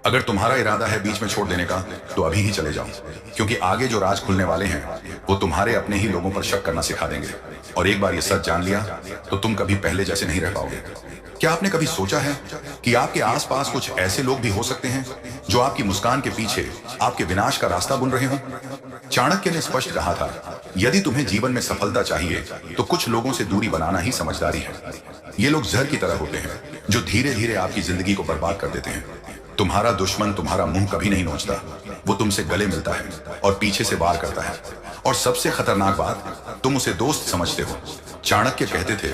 अगर तुम्हारा इरादा है बीच में छोड़ देने का, तो अभी ही चले जाओ, क्योंकि आगे जो राज खुलने वाले हैं वो तुम्हारे अपने ही लोगों पर शक करना सिखा देंगे। और एक बार ये सच जान लिया तो तुम कभी पहले जैसे नहीं रह पाओगे। क्या आपने कभी सोचा है कि आपके आसपास कुछ ऐसे लोग भी हो सकते हैं जो आपकी मुस्कान के पीछे आपके विनाश का रास्ता बुन रहे हों? चाणक्य ने स्पष्ट कहा था, यदि तुम्हें जीवन में सफलता चाहिए तो कुछ लोगों से दूरी बनाना ही समझदारी है। ये लोग जहर की तरह होते हैं जो धीरे धीरे आपकी जिंदगी को बर्बाद कर देते हैं। तुम्हारा दुश्मन तुम्हारा मुंह कभी नहीं नोचता, वो तुमसे गले मिलता है और पीछे से वार करता है। और सबसे खतरनाक बात, तुम उसे दोस्त समझते हो। चाणक्य कहते थे,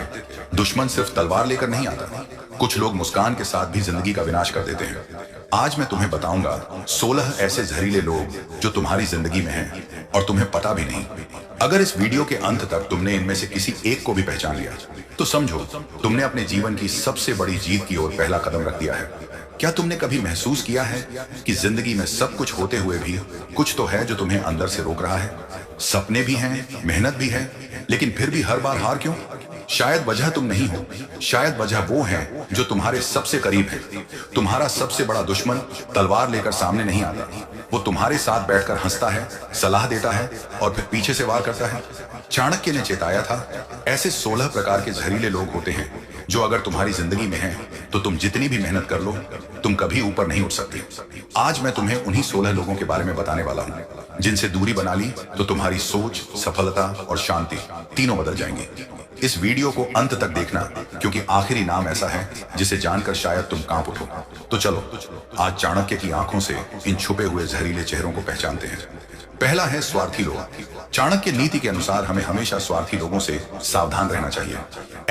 दुश्मन सिर्फ तलवार लेकर नहीं आता, कुछ लोग मुस्कान के साथ भी जिंदगी का विनाश कर देते हैं। आज मैं तुम्हें बताऊंगा 16 ऐसे जहरीले लोग जो तुम्हारी जिंदगी में हैं और तुम्हें पता भी नहीं। अगर इस वीडियो के अंत तक तुमने इनमें से किसी एक को भी पहचान लिया तो समझो तुमने अपने जीवन की सबसे बड़ी जीत की ओर पहला कदम रख दिया है। क्या तुमने कभी महसूस किया है कि जिंदगी में सब कुछ होते हुए भी कुछ तो है जो तुम्हें अंदर से रोक रहा है? सपने भी हैं, मेहनत भी है, लेकिन फिर भी हर बार हार क्यों? शायद वजह तुम नहीं हो, शायद वजह वो है जो तुम्हारे सबसे करीब है। तुम्हारा सबसे बड़ा दुश्मन तलवार लेकर सामने नहीं आता, वो तुम्हारे साथ बैठकर हंसता है, सलाह देता है और फिर पीछे से वार करता है। चाणक्य ने चेताया था, ऐसे 16 प्रकार के जहरीले लोग होते हैं जो अगर तुम्हारी जिंदगी में हैं तो तुम जितनी भी मेहनत कर लो तुम कभी ऊपर नहीं उठ सकते। आज मैं तुम्हें उन्हीं 16 लोगों के बारे में बताने वाला हूं जिनसे दूरी बना ली तो तुम्हारी सोच, सफलता और शांति तीनों बदल जाएंगी। इस वीडियो को अंत तक देखना, क्योंकि आखिरी नाम ऐसा है जिसे जानकर शायद तुम कांप उठो। तो चलो आज चाणक्य की आंखों से इन छुपे हुए जहरीले चेहरों को पहचानते हैं। पहला है स्वार्थी लोग। चाणक्य नीति के अनुसार हमें हमेशा स्वार्थी लोगों से सावधान रहना चाहिए।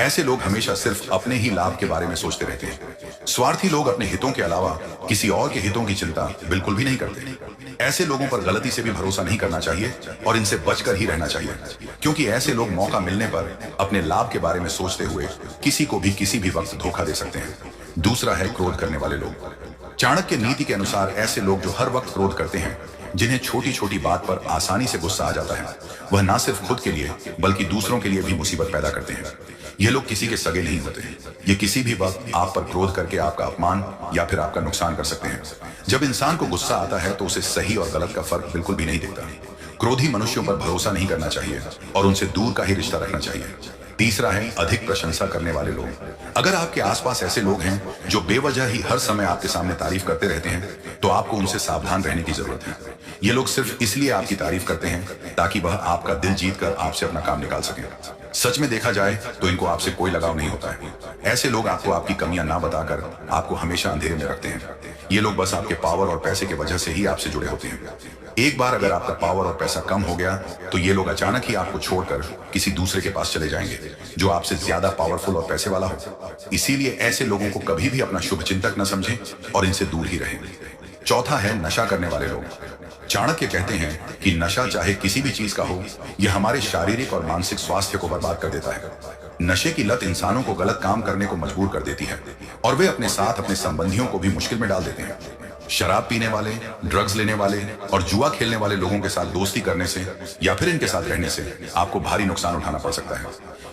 ऐसे लोग हमेशा सिर्फ अपने ही लाभ के बारे में सोचते रहते हैं। स्वार्थी लोग अपने हितों के अलावा किसी और के हितों की चिंता बिल्कुल भी नहीं करते। ऐसे लोगों पर गलती से भी भरोसा नहीं करना चाहिए और इनसे बचकर ही रहना चाहिए, क्योंकि ऐसे लोग मौका मिलने पर अपने लाभ के बारे में सोचते हुए किसी को भी किसी भी वक्त धोखा दे सकते हैं। दूसरा है क्रोध करने वाले लोग। चाणक्य नीति के अनुसार ऐसे लोग जो हर वक्त क्रोध करते हैं, जिन्हें छोटी छोटी बात पर आसानी से गुस्सा आ जाता है, वह ना सिर्फ खुद के लिए बल्कि दूसरों के लिए भी मुसीबत पैदा करते हैं। ये लोग किसी के सगे नहीं होते। ये किसी भी वक्त आप पर क्रोध करके आपका अपमान या फिर आपका नुकसान कर सकते हैं। जब इंसान को गुस्सा आता है तो उसे सही और गलत का फर्क बिल्कुल भी नहीं दिखता। क्रोधी मनुष्यों पर भरोसा नहीं करना चाहिए और उनसे दूर का ही रिश्ता रखना चाहिए। तीसरा है अधिक प्रशंसा करने वाले लोग। अगर आपके आसपास ऐसे लोग हैं जो बेवजह ही हर समय आपके सामने तारीफ करते रहते हैं तो आपको उनसे सावधान रहने की जरूरत है। ये लोग सिर्फ इसलिए आपकी तारीफ करते हैं ताकि वह आपका दिल जीत कर आपसे अपना काम निकाल सकें। सच में देखा जाए तो इनको आपसे कोई लगाव नहीं होता है। ऐसे लोग आपको आपकी कमियां ना बताकर आपको हमेशा अंधेरे में रखते हैं। ये लोग बस आपके पावर और पैसे की वजह से ही आपसे जुड़े होते हैं। एक बार अगर आपका पावर और पैसा कम हो गया तो ये लोग अचानक ही आपको छोड़कर किसी दूसरे के पास चले जाएंगे जो आपसे ज्यादा पावरफुल और पैसे वाला हो। इसीलिए ऐसे लोगों को कभी भी अपना शुभ चिंतक न समझें और इनसे दूर ही रहें। चौथा है नशा करने वाले लोग। चाणक्य कहते हैं कि नशा चाहे किसी भी चीज का हो, यह हमारे शारीरिक और मानसिक स्वास्थ्य को बर्बाद कर देता है। नशे की लत इंसानों को गलत काम करने को मजबूर कर देती है और वे अपने साथ अपने संबंधियों को भी मुश्किल में डाल देते हैं। शराब पीने वाले, ड्रग्स लेने वाले और जुआ खेलने वाले लोगों के साथ दोस्ती करने से या फिर इनके साथ रहने से आपको भारी नुकसान उठाना पड़ सकता है।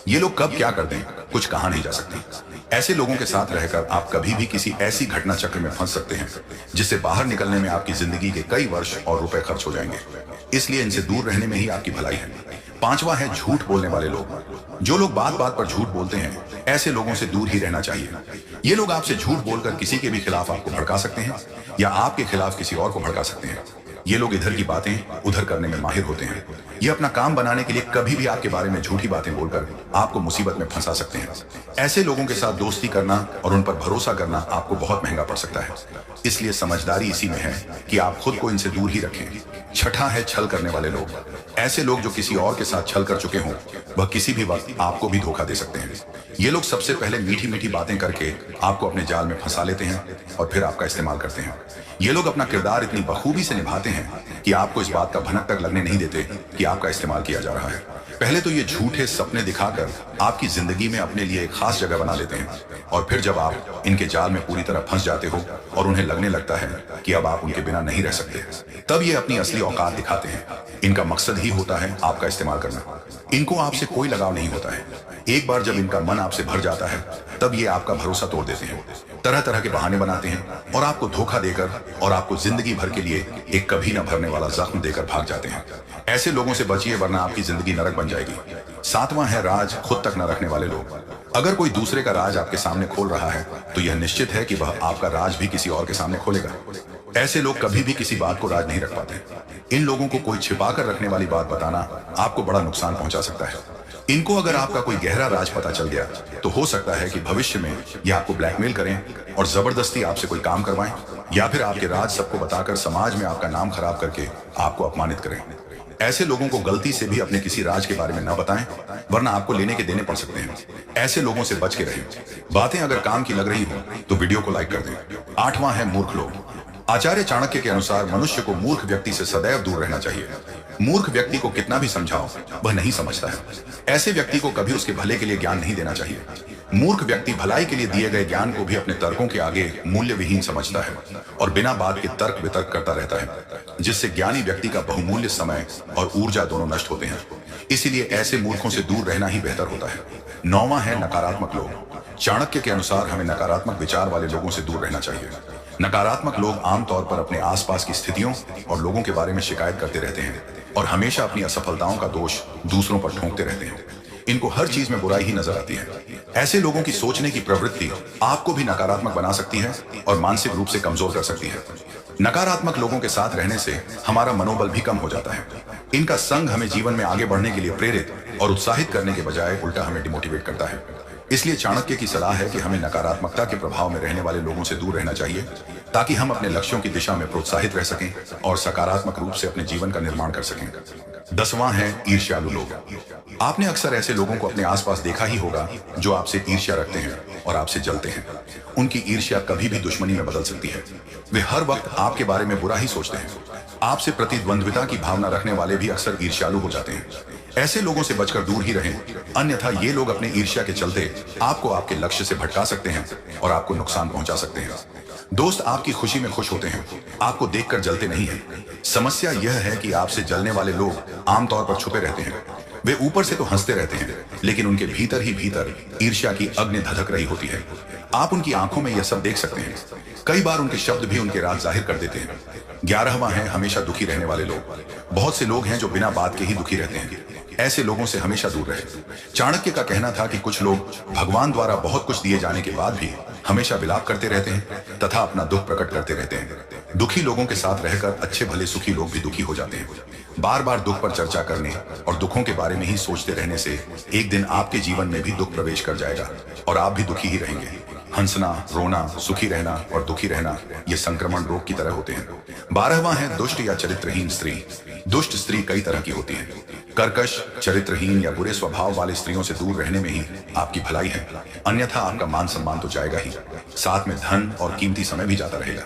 ये लोग कब क्या कर दें कुछ कहा नहीं जा सकता। ऐसे लोगों के साथ रहकर आप कभी भी किसी ऐसी घटना चक्र में फंस सकते हैं जिससे बाहर निकलने में आपकी जिंदगी के कई वर्ष और रुपए खर्च हो जाएंगे। इसलिए इनसे दूर रहने में ही आपकी भलाई है। पांचवा है झूठ बोलने वाले लोग। जो लोग बात बात पर झूठ बोलते हैं, ऐसे लोगों से दूर ही रहना चाहिए। ये लोग आपसे झूठ बोलकर किसी के भी खिलाफ आपको भड़का सकते हैं या आपके खिलाफ किसी और को भड़का सकते हैं। ये लोग इधर की बातें उधर करने में माहिर होते हैं। ये अपना काम बनाने के लिए कभी भी आपके बारे में झूठी बातें बोलकर आपको मुसीबत में फंसा सकते हैं। ऐसे लोगों के साथ दोस्ती करना और उन पर भरोसा करना आपको बहुत महंगा पड़ सकता है। इसलिए समझदारी इसी में है कि आप खुद को इनसे दूर ही रखें। छठा है छल करने वाले लोग। ऐसे लोग जो किसी और के साथ छल कर चुके हों, वह किसी भी वक्त आपको भी धोखा दे सकते हैं। ये लोग सबसे पहले मीठी मीठी बातें करके आपको अपने जाल में फंसा लेते हैं और फिर आपका इस्तेमाल करते हैं। ये लोग अपना किरदार इतनी बखूबी से निभाते हैं कि आपको इस बात का भनक तक लगने नहीं देते कि आपका इस्तेमाल किया जा रहा है। पहले तो ये झूठे सपने दिखाकर आपकी जिंदगी में अपने लिए एक खास जगह बना लेते हैं और फिर जब आप इनके जाल में पूरी तरह फंस जाते हो और उन्हें लगने लगता है कि अब आप उनके बिना नहीं रह सकते, तब ये अपनी असली औकात दिखाते हैं। इनका मकसद ही होता है आपका इस्तेमाल करना। इनको आपसे कोई लगाव नहीं होता है। एक बार जब इनका मन आपसे भर जाता है तब ये आपका भरोसा तोड़ देते हैं। तरह तरह के बहाने बनाते हैं और आपको धोखा देकर और आपको जिंदगी भर के लिए एक कभी न भरने वाला जख्म देकर भाग जाते हैं। ऐसे लोगों से बचिए, वरना आपकी जिंदगी नरक बन जाएगी। सातवां है राज खुद तक न रखने वाले लोग। अगर कोई दूसरे का राज आपके सामने खोल रहा है तो यह निश्चित है कि वह आपका राज भी किसी और के सामने खोलेगा। ऐसे लोग कभी भी किसी बात को राज नहीं रख पाते। इन लोगों को कोई छिपा कर रखने वाली बात बताना आपको बड़ा नुकसान पहुंचा सकता है। इनको अगर आपका कोई गहरा राज पता चल गया तो हो सकता है कि भविष्य में यह आपको ब्लैकमेल करें और जबरदस्ती आपसे कोई काम करवाएं, या फिर आपके राज सबको बताकर समाज में आपका नाम खराब करके आपको अपमानित करें। ऐसे लोगों को गलती से भी अपने किसी राज के बारे में न बताएं, वरना आपको लेने के देने पड़ सकते हैं। ऐसे लोगों से बच के रहें। बातें अगर काम की लग रही हो तो वीडियो को लाइक कर दें। आठवां है मूर्ख लोग। आचार्य चाणक्य के अनुसार मनुष्य को मूर्ख व्यक्ति से सदैव दूर रहना चाहिए। मूर्ख व्यक्ति को कितना भी समझाओ वह नहीं समझता है। ऐसे व्यक्ति को कभी उसके भले के लिए ज्ञान नहीं देना चाहिए। मूर्ख व्यक्ति भलाई के लिए दिए गए ज्ञान को भी अपने तर्कों के आगे मूल्य विहीन समझता है और बिना बात के तर्क वितर्क करता रहता है, जिससे ज्ञानी व्यक्ति का बहुमूल्य समय और ऊर्जा दोनों नष्ट होते हैं। इसीलिए ऐसे मूर्खों से दूर रहना ही बेहतर होता है। नौवां है नकारात्मक लोग। चाणक्य के अनुसार हमें नकारात्मक विचार वाले लोगों से दूर रहना चाहिए। नकारात्मक लोग आमतौर पर अपने आसपास की स्थितियों और लोगों के बारे में शिकायत करते रहते हैं और हमेशा अपनी असफलताओं का दोष दूसरों पर ठोंकते रहते हैं। इनको हर चीज में बुराई ही नजर आती है। ऐसे लोगों की सोचने की प्रवृत्ति आपको भी नकारात्मक बना सकती है और मानसिक रूप से कमजोर कर सकती है। नकारात्मक लोगों के साथ रहने से हमारा मनोबल भी कम हो जाता है। इनका संग हमें जीवन में आगे बढ़ने के लिए प्रेरित और उत्साहित करने के बजाय उल्टा हमें डिमोटिवेट करता है। इसलिए चाणक्य की सलाह है कि हमें नकारात्मकता के प्रभाव में रहने वाले लोगों से दूर रहना चाहिए, ताकि हम अपने लक्ष्यों की दिशा में प्रोत्साहित रह सकें और सकारात्मक रूप से अपने जीवन का निर्माण कर सकें। 10वां है ईर्ष्यालु लोग। आपने अक्सर ऐसे लोगों को अपने आसपास देखा ही होगा जो आपसे ईर्ष्या रखते हैं और आपसे जलते हैं। उनकी ईर्ष्या कभी भी दुश्मनी में बदल सकती है। वे हर वक्त आपके बारे में बुरा ही सोचते हैं। आपसे प्रतिद्वंद्विता की भावना रखने वाले भी अक्सर ईर्ष्यालु हो जाते हैं। ऐसे लोगों से बचकर दूर ही रहें, अन्यथा ये लोग अपने ईर्ष्या के चलते आपको आपके लक्ष्य से भटका सकते हैं और आपको नुकसान पहुंचा सकते हैं। दोस्त आपकी खुशी में खुश होते हैं, आपको देखकर जलते नहीं हैं। समस्या यह है कि आपसे जलने वाले लोग आमतौर पर छुपे रहते हैं। वे ऊपर से तो हंसते रहते हैं, लेकिन उनके भीतर ही भीतर ईर्ष्या की अग्नि धधक रही होती है। आप उनकी आंखों में यह सब देख सकते हैं। कई बार उनके शब्द भी उनके राज जाहिर कर देते हैं। 11वां है हमेशा दुखी रहने वाले लोग। बहुत से लोग हैं जो बिना बात के ही दुखी रहते हैं। ऐसे लोगों से हमेशा दूर रहे। चाणक्य का कहना था कि कुछ लोग भगवान द्वारा बहुत कुछ दिए जाने के बाद भी हमेशा विलाप करते रहते हैं तथा अपना दुख प्रकट करते रहते हैं। दुखी लोगों के साथ रहकर अच्छे भले सुखी लोग भी दुखी हो जाते हैं। बार बार दुख पर चर्चा करने और दुखों के बारे में ही सोचते रहने से एक दिन आपके जीवन में भी दुख प्रवेश कर जाएगा और आप भी दुखी ही रहेंगे। हंसना, रोना, सुखी रहना और दुखी रहना ये संक्रमण रोग की तरह होते हैं। 12वां है दुष्ट या चरित्रहीन स्त्री। दुष्ट स्त्री कई तरह की होती है। कर्कश, चरित्रहीन या बुरे स्वभाव वाली स्त्रियों से दूर रहने में ही आपकी भलाई है, अन्यथा आपका मान सम्मान तो जाएगा ही, साथ में धन और कीमती समय भी जाता रहेगा।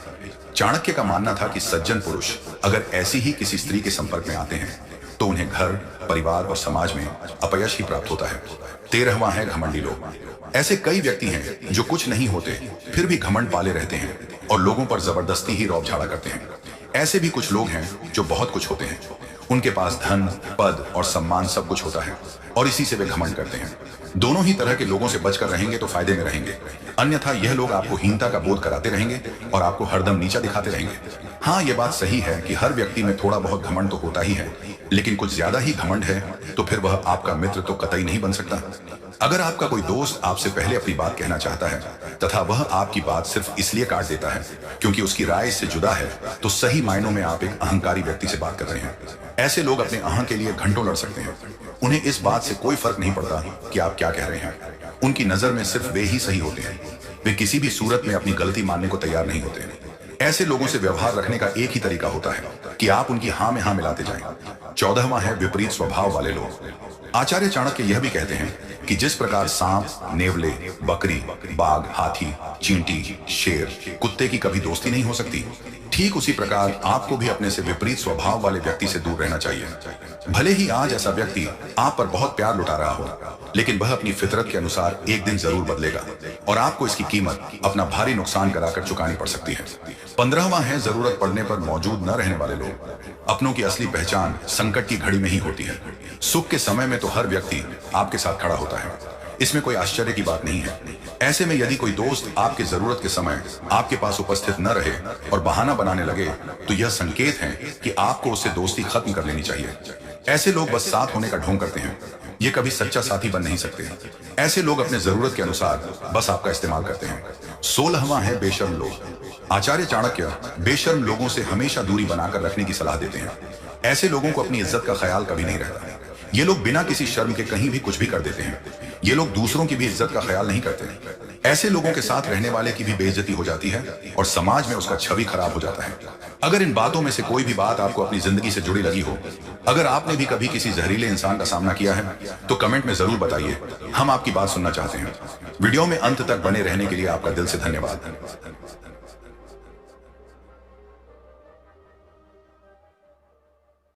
चाणक्य का मानना था कि सज्जन पुरुष अगर ऐसी ही किसी स्त्री के संपर्क में आते हैं तो उन्हें घर, परिवार और समाज में अपयश ही प्राप्त होता है। 13वां है घमंडी लोग। ऐसे कई व्यक्ति हैं जो कुछ नहीं होते फिर भी घमंड पाले रहते हैं और लोगों पर जबरदस्ती ही रौब झाड़ा करते हैं। ऐसे भी कुछ लोग हैं जो बहुत कुछ होते हैं, उनके पास धन, पद और सम्मान सब कुछ होता है और इसी से वे घमंड करते हैं। दोनों ही तरह के लोगों से बचकर रहेंगे तो फायदे में रहेंगे, अन्यथा यह लोग आपको हीनता का बोध कराते रहेंगे और आपको हरदम नीचा दिखाते रहेंगे। हाँ, यह बात सही है कि हर व्यक्ति में थोड़ा बहुत घमंड तो होता ही है, लेकिन कुछ ज्यादा ही घमंड है तो फिर वह आपका मित्र तो कतई नहीं बन सकता। अगर आपका कोई दोस्त आपसे पहले अपनी बात कहना चाहता है तथा वह आपकी बात सिर्फ इसलिए काट देता है क्योंकि उसकी राय से जुदा है, तो सही मायनों में आप एक अहंकारी व्यक्ति से बात कर रहे हैं। ऐसे लोग अपने अहं के लिए घंटों लड़ सकते हैं। उन्हें इस बात से कोई फर्क नहीं पड़ता कि आप क्या कह रहे हैं। उनकी नजर में सिर्फ वे ही सही होते हैं। वे किसी भी सूरत में अपनी गलती मानने को तैयार नहीं होते। ऐसे लोगों से व्यवहार रखने का एक ही तरीका होता है कि आप उनकी हाँ में हाँ मिलाते जाएं। 14वां है विपरीत स्वभाव वाले लोग। आचार्य चाणक्य यह भी कहते हैं कि जिस प्रकार सांप, नेवले, बकरी, बाघ, हाथी, चींटी, शेर, कुत्ते की कभी दोस्ती नहीं हो सकती, ठीक उसी प्रकार आपको भी अपने से विपरीत स्वभाव वाले व्यक्ति से दूर रहना चाहिए। भले ही आज ऐसा व्यक्ति आप पर बहुत प्यार लुटा रहा हो, लेकिन वह अपनी फितरत के अनुसार एक दिन जरूर बदलेगा और आपको इसकी कीमत अपना भारी नुकसान कराकर चुकानी पड़ सकती है। 15वां है जरूरत पड़ने पर मौजूद न रहने वाले लोग। अपनों की असली पहचान संकट की घड़ी में ही होती है। सुख के समय में तो हर व्यक्ति आपके साथ खड़ा होता है। इसमें कोई आश्चर्य की बात नहीं है। ऐसे में यदि कोई दोस्त आपके जरूरत के समय आपके पास उपस्थित न रहे और बहाना बनाने लगे, तो यह संकेत है कि आपको उससे दोस्ती खत्म कर लेनी चाहिए। ऐसे लोग बस साथ होने का ढोंग करते हैं, ये कभी सच्चा साथी बन नहीं सकते। ऐसे लोग अपने जरूरत के अनुसार बस आपका इस्तेमाल करते हैं। 16वां है बेशर्म लोग। आचार्य चाणक्य बेशर्म लोगों से हमेशा दूरी बनाकर रखने की सलाह देते हैं। ऐसे लोगों को अपनी इज्जत का ख्याल कभी नहीं रहता। ये लोग बिना किसी शर्म के कहीं भी कुछ भी कर देते हैं। ये लोग दूसरों की भी इज्जत का ख्याल नहीं करते। ऐसे लोगों के साथ रहने वाले की भी बेइज्जती हो जाती है और समाज में उसका छवि खराब हो जाता है। अगर इन बातों में से कोई भी बात आपको अपनी जिंदगी से जुड़ी लगी हो, अगर आपने भी कभी किसी जहरीले इंसान का सामना किया है, तो कमेंट में जरूर बताइए। हम आपकी बात सुनना चाहते हैं। वीडियो में अंत तक बने रहने के लिए आपका दिल से धन्यवाद।